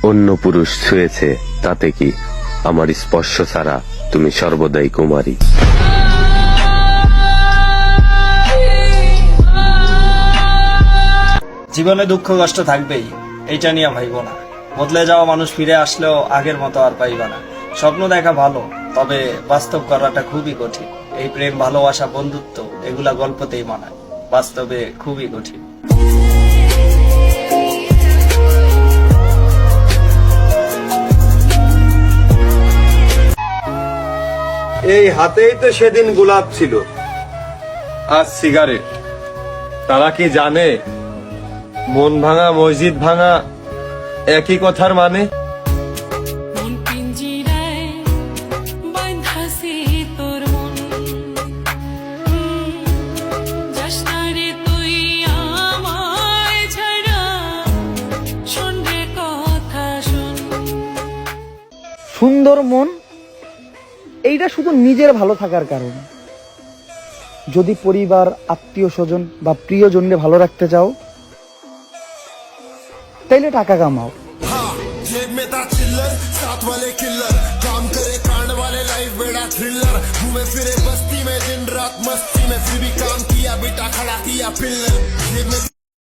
অন্য পুরুষ ছুঁয়েছে তাতে কি, আমার স্পর্শ ছাড়া তুমি সর্বদাই কুমারী। জীবনে দুঃখ কষ্ট থাকবেই, এইটা নিয়ে ভাইব না। বদলে যাওয়া মানুষ ফিরে আসলেও আগের মতো আর পাইবা না। স্বপ্ন দেখা ভালো, তবে বাস্তব করাটা খুবই কঠিন। এই প্রেম, ভালোবাসা, বন্ধুত্ব এগুলা গল্পতেই মানায়, বাস্তবে খুবই কঠিন। এই হাতেই তো সেদিন গোলাপ ছিল, আজ সিগারেট। তারা কি জানে মন ভাঙা মসজিদ ভাঙা একই কথার মানে? সুন্দর মন এইটা শুধু নিজের ভালো থাকার কারণ। যদি পরিবার, আত্মীয় স্বজন বা প্রিয়জনকে ভালো রাখতে চাও তাইলে টাকা কামাও। जेब में था चिल्लर, साथ वाले किल्लर, काम करे कांड वाले, लाइफ बेड़ा थ्रिलर, घूमे फिरे बस्ती में दिन रात मस्ती में, फिर भी काम किया बेटा, खड़ा किया पिल्लर। जेब में